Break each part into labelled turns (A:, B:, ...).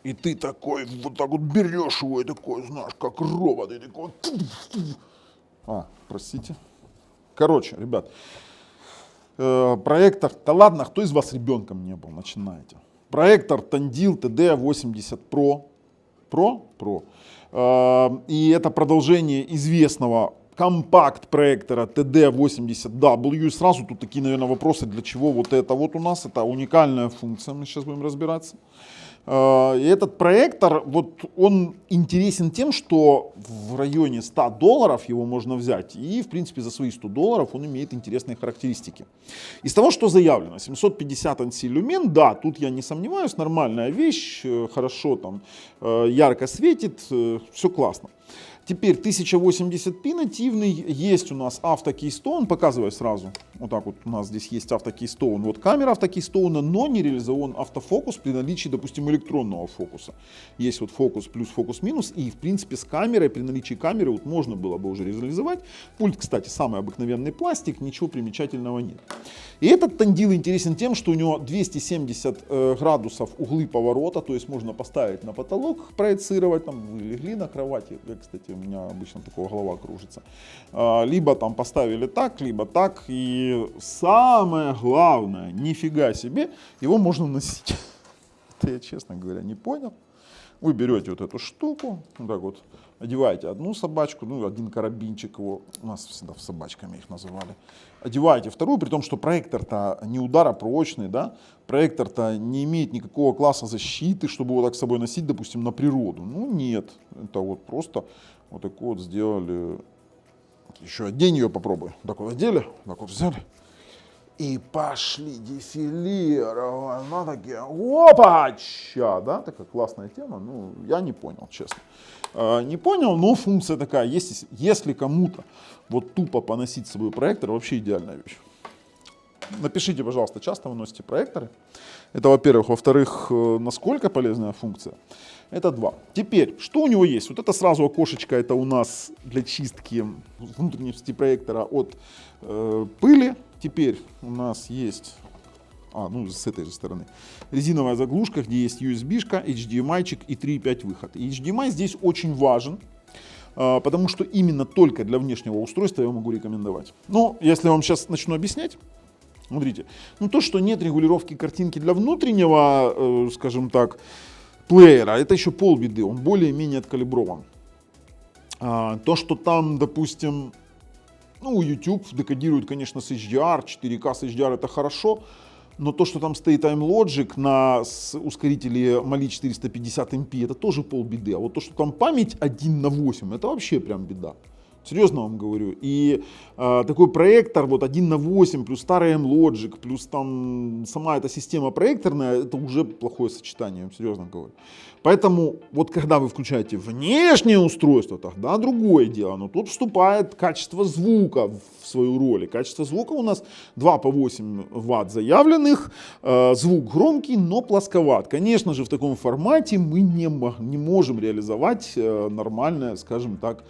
A: И ты такой, вот так вот берешь его и такой, знаешь, как робот, и такой... Простите. Короче, ребят, проектор, да ладно, кто из вас ребенком не был, начинайте. Проектор Tandil TD80 Pro. И это продолжение известного компакт-проектора TD80W. И сразу тут такие, наверное, вопросы, для чего вот это вот у нас. Это уникальная функция, мы сейчас будем разбираться. И этот проектор, вот он интересен тем, что в районе $100 его можно взять. И, в принципе, за свои $100 он имеет интересные характеристики. Из того, что заявлено, 750 ANSI люмен, да, тут я не сомневаюсь, нормальная вещь, хорошо там, ярко светит, все классно. Теперь 1080p нативный, есть у нас автокейстоун, показываю сразу, вот так вот у нас здесь есть автокейстоун, вот камера автокейстоуна, но не реализован автофокус при наличии, допустим, электронного фокуса. Есть вот фокус плюс, фокус минус, и в принципе с камерой, при наличии камеры вот можно было бы уже реализовать. Пульт, кстати, самый обыкновенный пластик, ничего примечательного нет. И этот Tandil интересен тем, что у него 270 градусов углы поворота, то есть можно поставить на потолок, проецировать, там вы легли на кровати, я, кстати, у меня обычно такого голова кружится, либо там поставили так, либо так, и самое главное, нифига себе, его можно носить. Это я, честно говоря, не понял. Вы берете вот эту штуку, вот так вот, одеваете одну собачку, ну, один карабинчик его, у нас всегда собачками их называли, одеваете вторую, при том, что проектор-то не ударопрочный, да, проектор-то не имеет никакого класса защиты, чтобы его так с собой носить, допустим, на природу. Ну, нет, это вот просто вот такой вот сделали. Еще одень ее, попробуй. Так вот одели, так вот взяли. И пошли дефилировать, на такие, опача, да, такая классная тема, ну, я не понял, честно. Не понял, но функция такая, если кому-то вот тупо поносить с собой проектор, вообще идеальная вещь. Напишите, пожалуйста, часто вы носите проекторы. Это, во-первых. Во-вторых, насколько полезная функция. Это два. Теперь, что у него есть? Вот это сразу окошечко, это у нас для чистки внутренности проектора от пыли. Теперь у нас есть, ну с этой же стороны, резиновая заглушка, где есть USB-шка, HDMI-чик и 3.5 выход. И HDMI здесь очень важен, потому что именно только для внешнего устройства я могу рекомендовать. Но если я вам сейчас начну объяснять, смотрите, ну то, что нет регулировки картинки для внутреннего, скажем так, плеера, это еще полбеды, он более-менее откалиброван. То, что там, допустим, ну, YouTube декодирует, конечно, с HDR, 4К с HDR это хорошо, но то, что там стоит TimeLogic на ускорителе Mali 450MP, это тоже полбеды. А вот то, что там память 1/8, это вообще прям беда. Серьезно вам говорю. И такой проектор вот 1/8 плюс старый M-Logic плюс там сама эта система проекторная, это уже плохое сочетание, я вам серьезно говорю. Поэтому вот когда вы включаете внешнее устройство, тогда другое дело. Но тут вступает качество звука в свою роль. И качество звука у нас 2 по 8 Вт заявленных, звук громкий, но плосковат. Конечно же, в таком формате мы не можем реализовать нормальное, скажем так,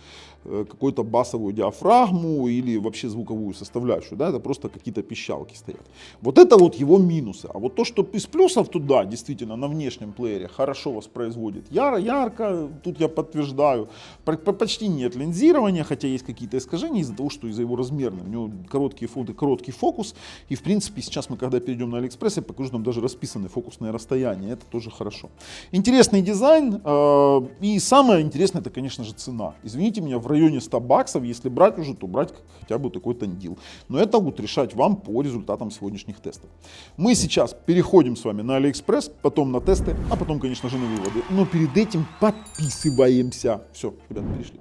A: какую-то басовую диафрагму или вообще звуковую составляющую, да, это просто какие-то пищалки стоят. Вот это вот его минусы. А вот то, что из плюсов, то да, действительно, на внешнем плеере хорошо воспроизводит ярко, тут я подтверждаю, почти нет линзирования, хотя есть какие-то искажения из-за того, что из-за его размерности. У него короткий фокус, и в принципе сейчас мы, когда перейдем на AliExpress, я покажу, там даже расписаны фокусные расстояния, это тоже хорошо. Интересный дизайн, и самое интересное, это, конечно же, цена. Извините меня, в районе $100, если брать уже, то брать хотя бы такой Tandil. Но это будет решать вам по результатам сегодняшних тестов. Мы сейчас переходим с вами на AliExpress, потом на тесты, а потом, конечно же, на выводы. Но перед этим подписываемся. Все, ребята, перешли.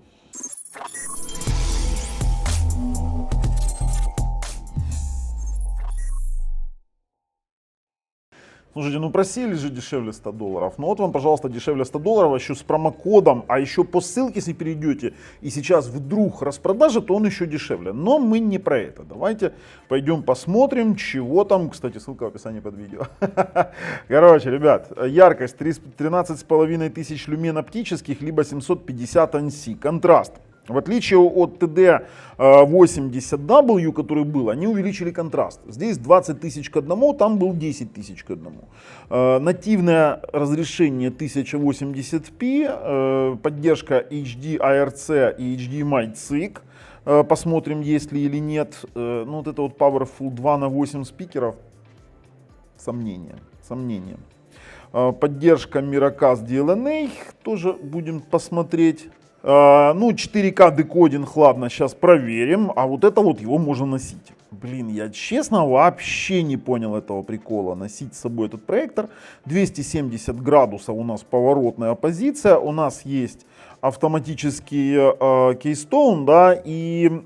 A: Слушайте, ну просили же дешевле $100. Ну вот вам, пожалуйста, дешевле $100, еще с промокодом, а еще по ссылке, если перейдете, и сейчас вдруг распродажа, то он еще дешевле. Но мы не про это. Давайте пойдем посмотрим, чего там. Кстати, ссылка в описании под видео. Короче, ребят, яркость 13,5 тысяч люмен оптических, либо 750 ANSI. Контраст В отличие от TD80W, который был, они увеличили контраст. Здесь 20 тысяч к одному, там был 10 тысяч к одному. Нативное разрешение 1080p, поддержка HD ARC и HDMI CIC. Посмотрим, есть ли или нет. Ну, вот это вот Powerful 2 на 8 спикеров. Сомнения. Поддержка Miracast DLNA. Тоже будем посмотреть. Ну, 4К декодинг, ладно, сейчас проверим. А вот это вот его можно носить. Блин, я честно вообще не понял этого прикола. Носить с собой этот проектор. 270 градусов у нас поворотная позиция. У нас есть автоматический Keystone, да, и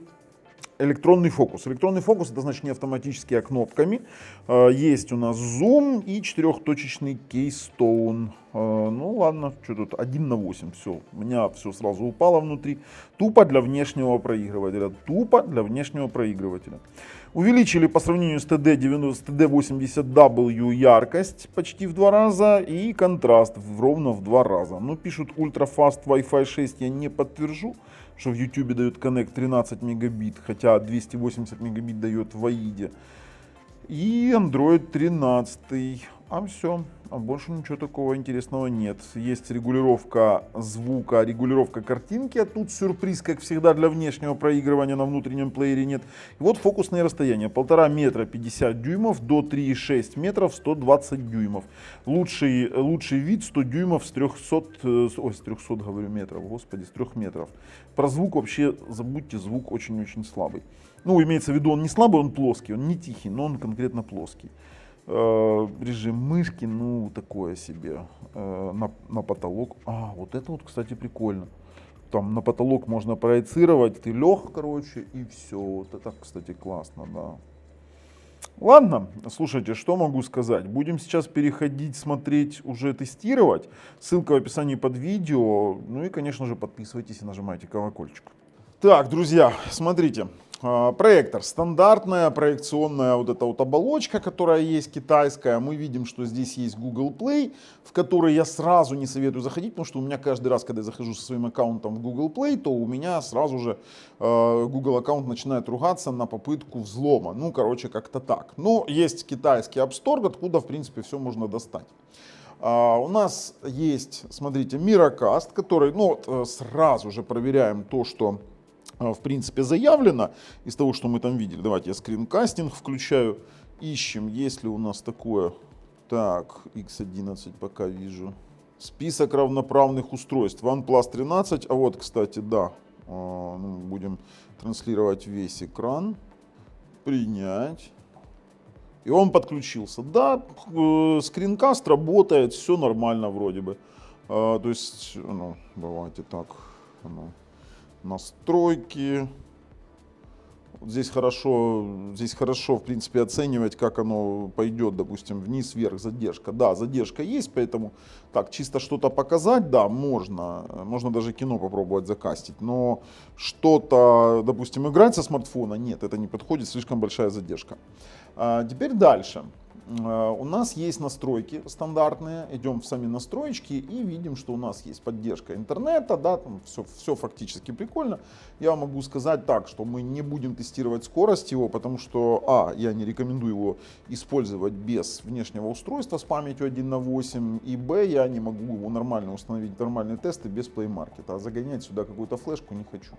A: электронный фокус. Электронный фокус — это значит не автоматически, а кнопками. Есть у нас зум и 4-точечный Keystone. Ну ладно, что тут 1 на 8, все. У меня все сразу упало внутри. Тупо для внешнего проигрывателя. Увеличили по сравнению с TD80W яркость почти в 2 раза и контраст ровно в 2 раза. Но пишут Ultra Fast Wi-Fi 6, я не подтвержу, что в YouTube дает Connect 13 мегабит, хотя 280 мегабит дает в AID. И Android 13. А все. А больше ничего такого интересного нет. Есть регулировка звука, регулировка картинки. А тут сюрприз, как всегда, для внешнего проигрывания на внутреннем плеере нет. И вот фокусные расстояния. 1,5 метра 50 дюймов до 3,6 метров 120 дюймов. Лучший вид 100 дюймов с 300, с 300 говорю метров, господи, с 3 метров. Про звук вообще забудьте, звук очень-очень слабый. Ну, имеется в виду, он не слабый, он плоский, он не тихий, но он конкретно плоский. Режим мышки, ну, такое себе. На потолок. А, вот это вот, кстати, прикольно. Там на потолок можно проецировать, ты лег, короче, и все. Вот это, кстати, классно, да. Ладно, слушайте, что могу сказать. Будем сейчас переходить, смотреть, уже тестировать. Ссылка в описании под видео. Ну и, конечно же, подписывайтесь и нажимайте колокольчик. Так, друзья, смотрите. Проектор. Стандартная проекционная вот эта вот оболочка, которая есть, китайская. Мы видим, что здесь есть Google Play, в который я сразу не советую заходить, потому что у меня каждый раз, когда я захожу со своим аккаунтом в Google Play, то у меня сразу же Google аккаунт начинает ругаться на попытку взлома. Ну, короче, как-то так. Но есть китайский App Store, откуда, в принципе, все можно достать. У нас есть, смотрите, Miracast, который, ну, сразу же проверяем то, что в принципе заявлено из того, что мы там видели. Давайте я скринкастинг включаю, ищем, есть ли у нас такое. Так, X11 пока вижу. Список равноправных устройств. OnePlus 13, а вот, кстати, да, будем транслировать весь экран. Принять. И он подключился. Да, скринкаст работает, все нормально вроде бы. То есть, ну, давайте так, настройки. Здесь хорошо, в принципе, оценивать, как оно пойдет, допустим, вниз, вверх, задержка. Да, задержка есть, поэтому так, чисто что-то показать, да, можно даже кино попробовать закастить, но что-то, допустим, играть со смартфона, нет, это не подходит, слишком большая задержка. Теперь дальше. У нас есть настройки стандартные, идем в сами настроечки и видим, что у нас есть поддержка интернета, да, там все фактически прикольно. Я могу сказать так, что мы не будем тестировать скорость его, потому что, я не рекомендую его использовать без внешнего устройства с памятью 1 на 8, и я не могу его нормально установить, нормальные тесты без Play Market, а загонять сюда какую-то флешку не хочу.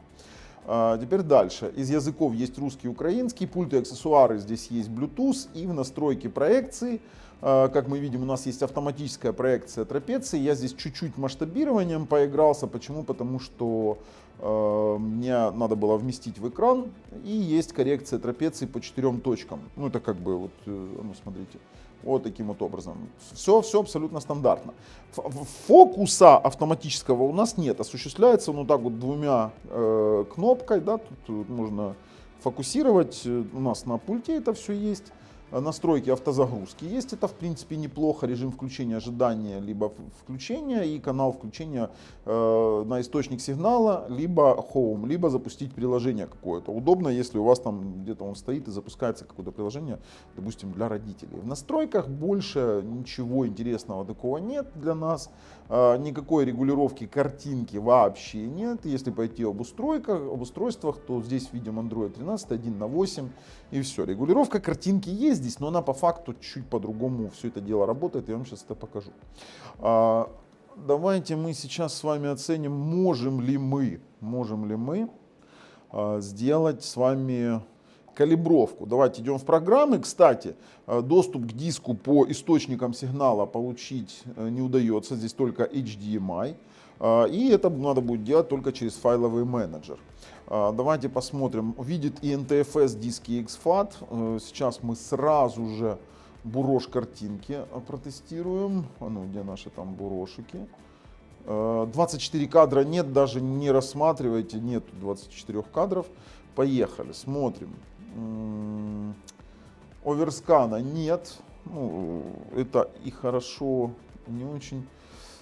A: Теперь дальше. Из языков есть русский и украинский, пульты и аксессуары, здесь есть Bluetooth, и в настройке проекции, как мы видим, у нас есть автоматическая проекция трапеции. Я здесь чуть-чуть масштабированием поигрался. Почему? Потому что мне надо было вместить в экран, и есть коррекция трапеции по 4 точкам. Ну, это как бы, вот, ну, смотрите. Вот таким вот образом. Все абсолютно стандартно. Фокуса автоматического у нас нет. Осуществляется он вот так вот 2 кнопкой. Да, тут можно фокусировать. У нас на пульте это все есть. настройки автозагрузки есть, это в принципе неплохо, режим включения ожидания, либо включения и канал включения на источник сигнала, либо home, либо запустить приложение какое-то. Удобно, если у вас там где-то он стоит и запускается какое-то приложение, допустим, для родителей. В настройках больше ничего интересного такого нет для нас, никакой регулировки картинки вообще нет. Если пойти об устройствах, то здесь видим Android 13, 1.8 и все. Регулировка картинки есть здесь, но она по факту чуть по-другому все это дело работает. Я вам сейчас это покажу. Давайте мы сейчас с вами оценим, можем ли мы сделать с вами калибровку. Давайте идем в программы. Кстати, доступ к диску по источникам сигнала получить не удается. Здесь только HDMI. И это надо будет делать только через файловый менеджер. Давайте посмотрим. Видит и NTFS диски exFAT. Сейчас мы сразу же бурош картинки протестируем. Ну, где наши там бурошики? 24 кадра нет, даже не рассматривайте. Нет 24 кадров. Поехали, смотрим. Оверскана нет. Ну, это и хорошо, не очень.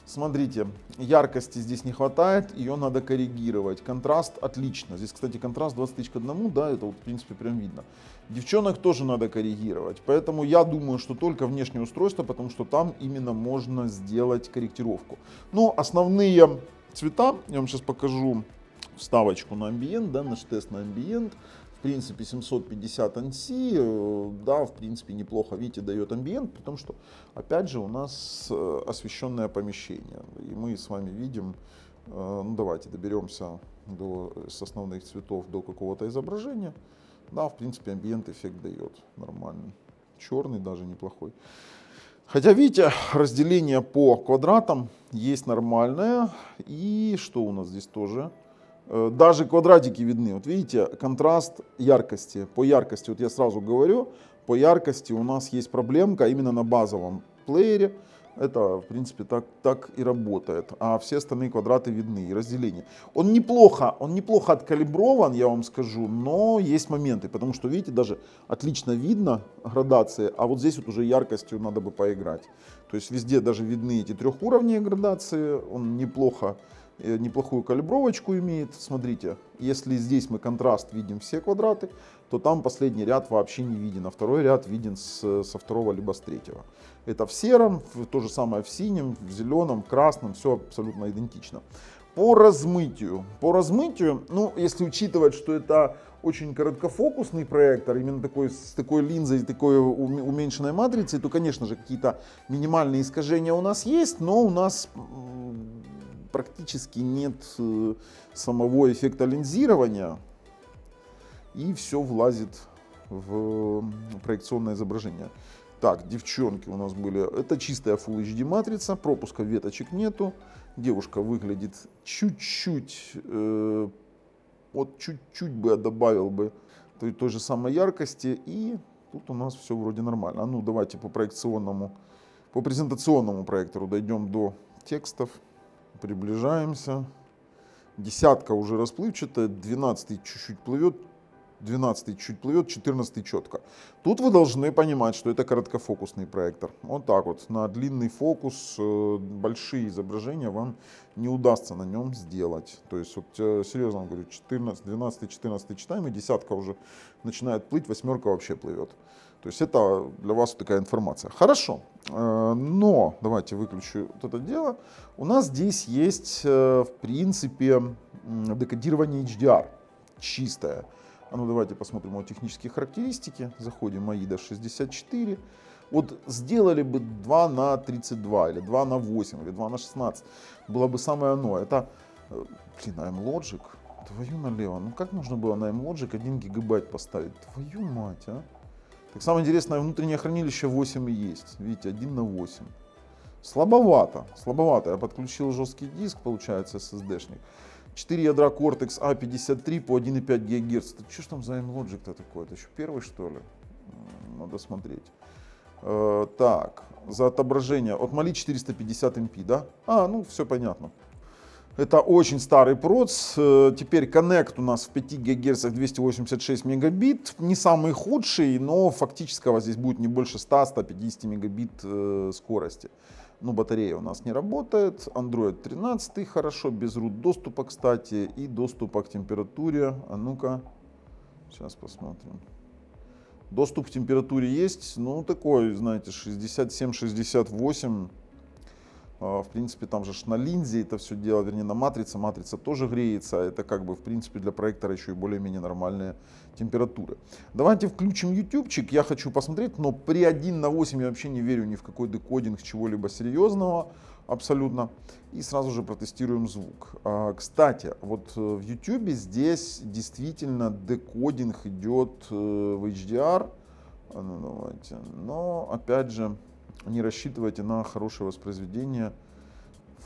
A: Смотрите, яркости здесь не хватает, ее надо коррегировать. Контраст отлично. Здесь, кстати, контраст 20 к 1, да, это вот, в принципе прям видно. Девчонок тоже надо коррегировать. Поэтому я думаю, что только внешнее устройство, потому что там именно можно сделать корректировку. Но основные цвета, я вам сейчас покажу вставочку на Ambient, да, наш тест на Ambient. В принципе, 750 ANSI, да, в принципе, неплохо, видите, дает Ambient, потому что, опять же, у нас освещенное помещение. И мы с вами видим, ну, давайте доберемся с основных цветов до какого-то изображения. Да, в принципе, Ambient эффект дает нормальный. Черный даже неплохой. Хотя, видите, разделение по квадратам есть нормальное. И что у нас здесь тоже? Даже квадратики видны. Вот видите, контраст яркости. По яркости, вот я сразу говорю, по яркости у нас есть проблемка именно на базовом плеере. Это, в принципе, так и работает. А все остальные квадраты видны и разделение. Он неплохо откалиброван, я вам скажу, но есть моменты. Потому что, видите, даже отлично видно градации, а вот здесь вот уже яркостью надо бы поиграть. То есть везде даже видны эти трехуровневые градации. Он неплохую калибровочку имеет. Смотрите, если здесь мы контраст видим все квадраты, то там последний ряд вообще не виден, а второй ряд виден со второго либо с третьего. Это в сером, то же самое в синем, в зеленом, красном, все абсолютно идентично. По размытию, ну, если учитывать, что это очень короткофокусный проектор, именно с такой линзой, такой уменьшенной матрицей, то, конечно же, какие-то минимальные искажения у нас есть, но у нас практически нет самого эффекта линзирования, и все влазит в проекционное изображение. Так, девчонки у нас были, это чистая Full HD матрица, пропуска веточек нету, девушка выглядит чуть-чуть, вот чуть-чуть бы я добавил бы той же самой яркости, и тут у нас все вроде нормально. А ну давайте по презентационному проектору дойдем до текстов. Приближаемся. Десятка уже расплывчатая, 12 чуть-чуть плывет, 12 чуть плывет, 14 четко. Тут вы должны понимать, что это короткофокусный проектор. Вот так вот, на длинный фокус, большие изображения вам не удастся на нем сделать. То есть, вот, серьезно вам говорю, 12, 14 читаем, и десятка уже начинает плыть, восьмерка вообще плывет. То есть это для вас такая информация. Хорошо, но давайте выключу вот это дело. У нас здесь есть, в принципе, декодирование HDR чистое. А ну давайте посмотрим его технические характеристики. Заходим в AIDA 64. Вот сделали бы 2 на 32, или 2 на 8, или 2 на 16. Было бы самое оно. Это, блин, AMLogic. Твою налево. Ну как можно было на AMLogic 1 гигабайт поставить? Твою мать, а. Так самое интересное, внутреннее хранилище 8 и есть. Видите, 1 на 8. Слабовато. Я подключил жесткий диск, получается, SSD-шник. 4 ядра Cortex A53 по 1,5 ГГц. Это что ж там за AMLogic-то такое? Это еще первый, что ли? Надо смотреть. Так, за отображение. От Mali 450 MP, да? А, ну все понятно. Это очень старый проц. Теперь коннект у нас в 5 ГГц 286 мегабит. Не самый худший, но фактического здесь будет не больше 100-150 мегабит скорости. Но батарея у нас не работает. Android 13 хорошо, без root доступа, кстати, и доступа к температуре. А ну-ка, сейчас посмотрим. Доступ к температуре есть, ну такой, знаете, 67-68. В принципе, там же на линзе это все дело, вернее на матрице. Матрица тоже греется. Это как бы, в принципе, для проектора еще и более-менее нормальные температуры. Давайте включим ютубчик. Я хочу посмотреть, но при 1:8 я вообще не верю ни в какой декодинг чего-либо серьезного. Абсолютно. И сразу же протестируем звук. Кстати, вот в YouTube здесь действительно декодинг идет в HDR. Ну, давайте. Но опять же, не рассчитывайте на хорошее воспроизведение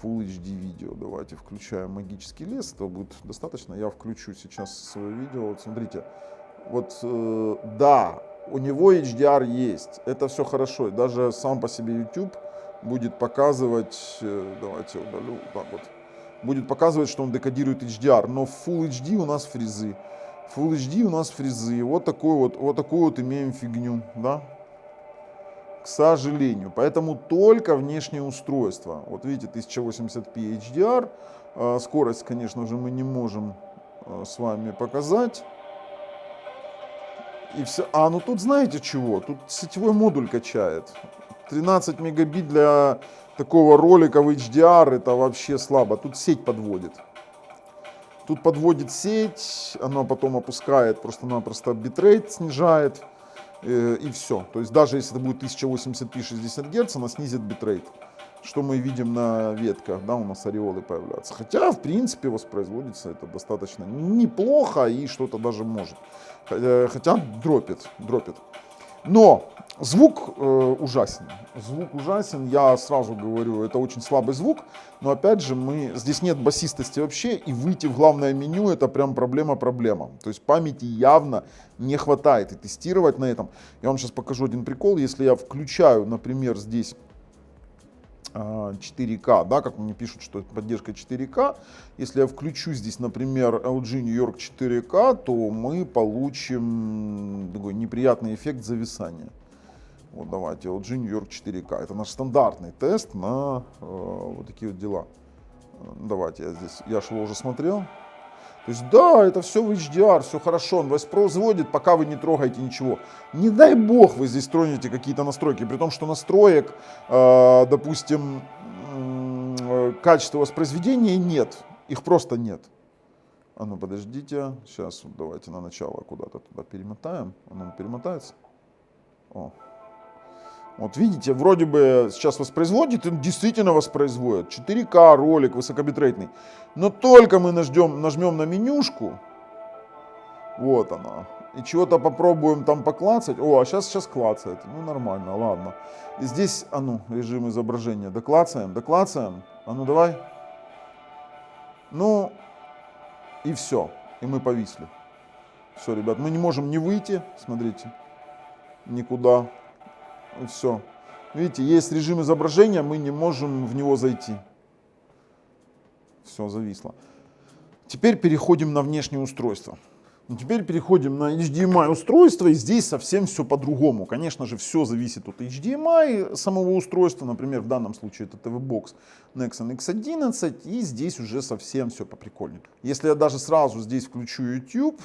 A: Full HD видео. Давайте включаем магический лес. Этого будет достаточно. Я включу сейчас свое видео. Вот смотрите. Вот да, у него HDR есть. Это все хорошо. Даже сам по себе YouTube будет показывать, давайте удалю, так вот, будет показывать, что он декодирует HDR, но в Full HD у нас фризы. Full HD у нас фризы. Вот такую вот имеем фигню, да? К сожалению. Поэтому только внешнее устройство. Вот видите, 1080p HDR. Скорость, конечно же, мы не можем с вами показать. И все. Ну тут знаете чего? Тут сетевой модуль качает. 13 мегабит для такого ролика в HDR это вообще слабо. Тут сеть подводит. Тут подводит сеть, она потом опускает, просто-напросто битрейт снижает. И все. То есть даже если это будет 1080p 60 Гц, она снизит битрейт. Что мы видим на ветках, да, у нас ореолы появляются. Хотя, в принципе, воспроизводится это достаточно неплохо и что-то даже может. Хотя дропит. Но звук ужасен. Звук ужасен, я сразу говорю, это очень слабый звук. Но опять же, здесь нет басистости вообще, и выйти в главное меню это прям проблема. То есть памяти явно не хватает, и тестировать на этом. Я вам сейчас покажу один прикол. Если я включаю, например, здесь 4К, да, как мне пишут, что это поддержка 4К. Если я включу здесь, например, LG New York 4K, то мы получим такой неприятный эффект зависания. Вот давайте, LG New York 4K. Это наш стандартный тест на вот такие вот дела. Давайте, я же его уже смотрел. То есть да, это все в HDR, все хорошо, он воспроизводит, пока вы не трогаете ничего. Не дай бог вы здесь тронете какие-то настройки, при том, что настроек, допустим, качества воспроизведения нет, их просто нет. А ну подождите, сейчас давайте на начало куда-то туда перемотаем, оно перемотается. О. Вот видите, вроде бы сейчас воспроизводит, и действительно воспроизводит. 4К ролик высокобитрейтный. Но только мы нажмем на менюшку, вот она, и чего-то попробуем там поклацать. А сейчас клацает. Ну нормально, ладно. И здесь, режим изображения. Доклацаем. А ну давай. Ну, и все. И мы повисли. Все, ребят, мы не можем не выйти, смотрите, никуда. И все. Видите, есть режим изображения, мы не можем в него зайти. Все, зависло. Теперь переходим на внешнее устройство. Теперь переходим на HDMI устройство, и здесь совсем все по-другому. Конечно же, все зависит от HDMI самого устройства. Например, в данном случае это TV-Box Nexon X11, и здесь уже совсем все поприкольнее. Если я даже сразу здесь включу YouTube,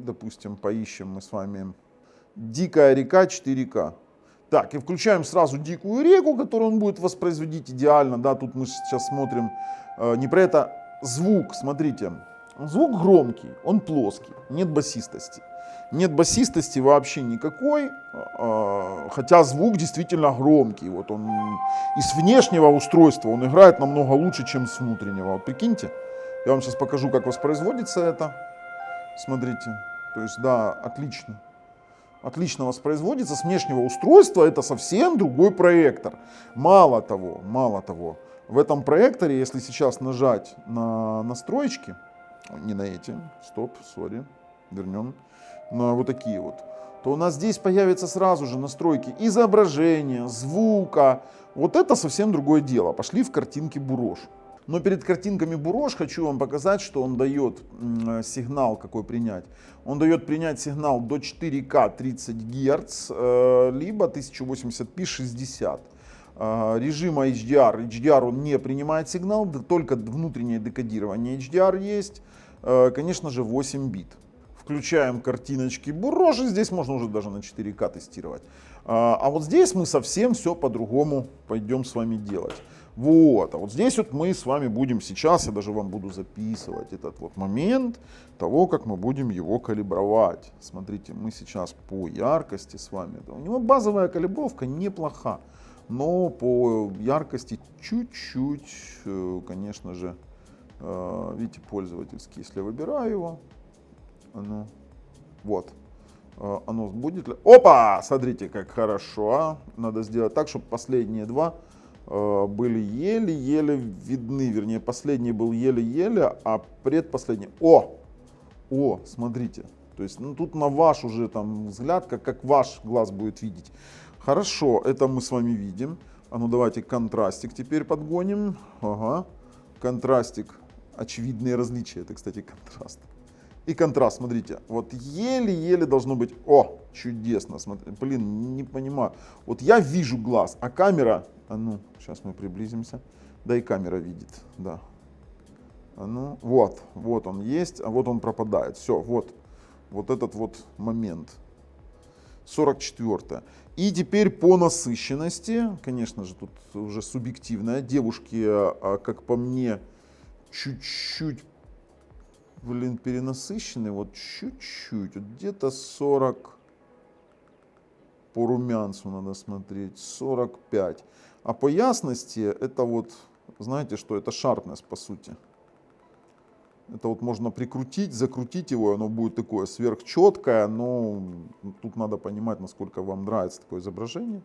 A: допустим, поищем мы с вами «Дикая река 4К». Так, и включаем сразу «Дикую реку», которую он будет воспроизводить идеально. Да, тут мы сейчас смотрим не про это. Звук, смотрите, звук громкий, он плоский, нет басистости. Нет басистости вообще никакой, хотя звук действительно громкий. Вот он и с внешнего устройства он играет намного лучше, чем с внутреннего. Вот прикиньте, я вам сейчас покажу, как воспроизводится это. Смотрите, то есть да, отлично. Отлично воспроизводится. С внешнего устройства это совсем другой проектор. Мало того, в этом проекторе, если сейчас нажать на настройки, не на эти, вернем, на вот такие вот, то у нас здесь появятся сразу же настройки изображения, звука. Вот это совсем другое дело. Пошли в картинки Бурож. Но перед картинками Бурож хочу вам показать, что он дает сигнал какой принять. Он дает принять сигнал до 4К 30 Гц, либо 1080p 60. Режима HDR. HDR он не принимает сигнал, только внутреннее декодирование HDR есть. Конечно же 8 бит. Включаем картиночки Бурож, и здесь можно уже даже на 4К тестировать. А вот здесь мы совсем все по-другому пойдем с вами делать. Вот, а вот здесь вот мы с вами будем сейчас, я даже вам буду записывать этот вот момент того, как мы будем его калибровать. Смотрите, мы сейчас по яркости с вами, у него базовая калибровка неплоха, но по яркости чуть-чуть, конечно же, видите, пользовательский, если я выбираю его, вот, оно будет ли... Опа! Смотрите, как хорошо. Надо сделать так, чтобы последние два были еле-еле видны. Вернее, последний был еле-еле, а предпоследний... О, смотрите. То есть, ну, тут на ваш уже там взгляд, как ваш глаз будет видеть. Хорошо, это мы с вами видим. А ну давайте контрастик теперь подгоним. Ага. Контрастик. Очевидные различия. Это, кстати, контраст. И контраст, смотрите, вот еле-еле должно быть, чудесно, смотри, блин, не понимаю, вот я вижу глаз, а камера, сейчас мы приблизимся, да и камера видит, да, вот он есть, а вот он пропадает, все, вот этот вот момент, 44. И теперь по насыщенности, конечно же, тут уже субъективная, девушки, как по мне, чуть-чуть, перенасыщенный, вот чуть-чуть, вот где-то 40, по румянцу надо смотреть, 45. А по ясности это вот, знаете что, это sharpness по сути. Это вот можно прикрутить, закрутить его, оно будет такое сверхчеткое, но тут надо понимать, насколько вам нравится такое изображение.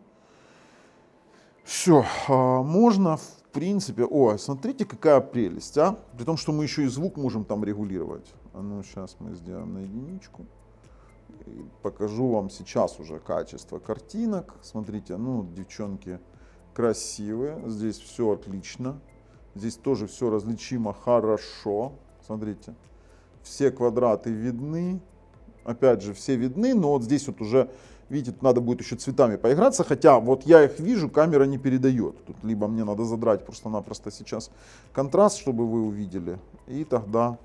A: Все, можно в принципе, смотрите какая прелесть, при том, что мы еще и звук можем там регулировать. Сейчас мы сделаем на единичку. И покажу вам сейчас уже качество картинок. Смотрите, девчонки красивые, здесь все отлично. Здесь тоже все различимо хорошо. Смотрите, все квадраты видны. Опять же, все видны, но вот здесь вот уже, видите, тут надо будет еще цветами поиграться, хотя вот я их вижу, камера не передает. Тут либо мне надо задрать просто-напросто сейчас контраст, чтобы вы увидели, и тогда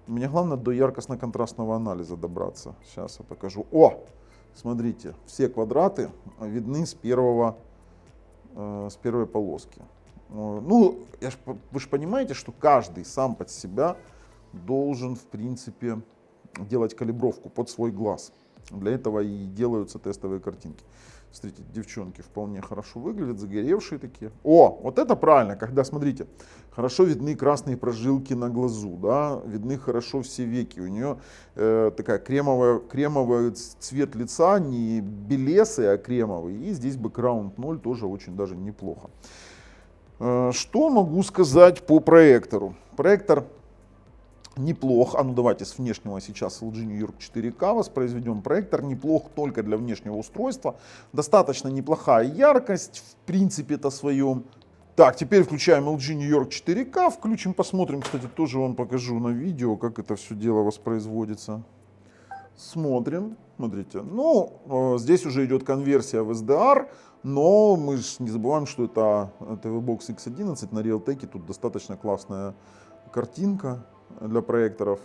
A: мне главное до яркостно-контрастного анализа добраться. Сейчас я покажу. Смотрите, все квадраты видны с первой полоски. Вы же понимаете, что каждый сам под себя должен, в принципе, делать калибровку под свой глаз. Для этого и делаются тестовые картинки. Смотрите, девчонки вполне хорошо выглядят, загоревшие такие. Вот это правильно, когда, смотрите, хорошо видны красные прожилки на глазу, да, видны хорошо все веки. У нее такая кремовый цвет лица, не белесый, а кремовый. И здесь бэкграунд 0 тоже очень даже неплохо. Что могу сказать по проектору? Проектор неплох, давайте с внешнего сейчас LG New York 4K воспроизведем. Проектор неплох только для внешнего устройства. Достаточно неплохая яркость в принципе-то своем. Так, теперь включаем LG New York 4K, включим, посмотрим, кстати, тоже вам покажу на видео, как это все дело воспроизводится. Смотрим, смотрите, здесь уже идет конверсия в SDR, но мы же не забываем, что это TV Box X11 на Realtek, тут достаточно классная картинка для проекторов,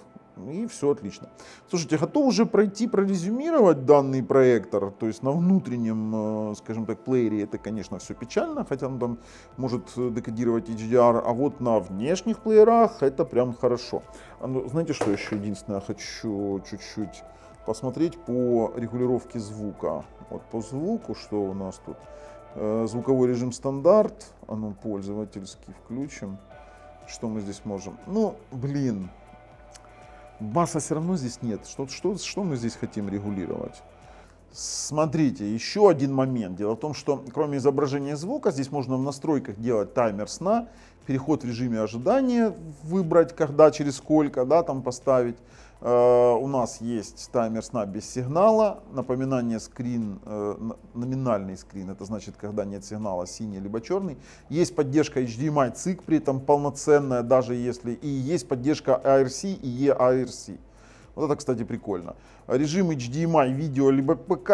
A: и все отлично. Слушайте, готов уже прорезюмировать данный проектор, то есть на внутреннем, скажем так, плеере это, конечно, все печально, хотя он там может декодировать HDR, а вот на внешних плеерах это прям хорошо. Знаете, что еще единственное, хочу чуть-чуть посмотреть по регулировке звука. Вот по звуку, что у нас тут? Звуковой режим стандарт, пользовательский включим. Что мы здесь можем? Баса все равно здесь нет. Что мы здесь хотим регулировать? Смотрите, еще один момент. Дело в том, что кроме изображения звука, здесь можно в настройках делать таймер сна, переход в режиме ожидания, выбрать, когда, через сколько, там поставить. У нас есть таймер сна без сигнала, напоминание скрин, номинальный скрин, это значит, когда нет сигнала, синий либо черный. Есть поддержка HDMI ЦИК, при этом полноценная, даже если, и есть поддержка ARC и eARC. Вот это, кстати, прикольно. Режим HDMI видео либо ПК,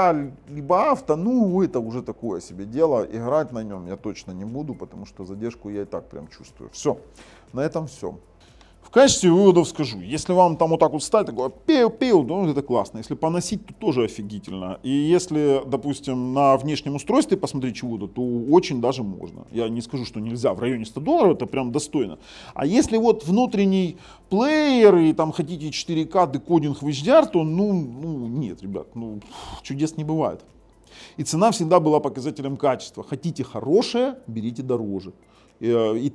A: либо авто, ну это уже такое себе дело. Играть на нем я точно не буду, потому что задержку я и так прям чувствую. Все, на этом все. В качестве выводов скажу, если вам там вот так вот стать, такое пеу-пеу, ну это классно. Если поносить, то тоже офигительно. И если, допустим, на внешнем устройстве посмотреть чего-то, то очень даже можно. Я не скажу, что нельзя, в районе $100 это прям достойно. А если вот внутренний плеер и там хотите 4К декодинг в HDR, то ну нет, ребят, ну чудес не бывает. И цена всегда была показателем качества. Хотите хорошее, берите дороже. И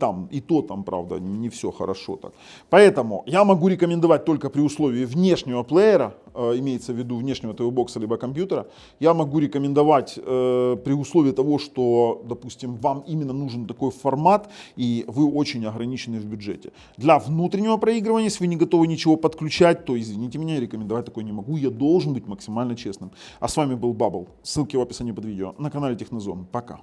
A: то там, правда, не все хорошо так. Поэтому я могу рекомендовать только при условии внешнего плеера, имеется в виду внешнего ТВ-бокса либо компьютера. Я могу рекомендовать при условии того, что, допустим, вам именно нужен такой формат, и вы очень ограничены в бюджете. Для внутреннего проигрывания, если вы не готовы ничего подключать, то, извините меня, рекомендовать такой не могу. Я должен быть максимально честным. А с вами был Bubble. Ссылки в описании под видео. На канале Технозон. Пока.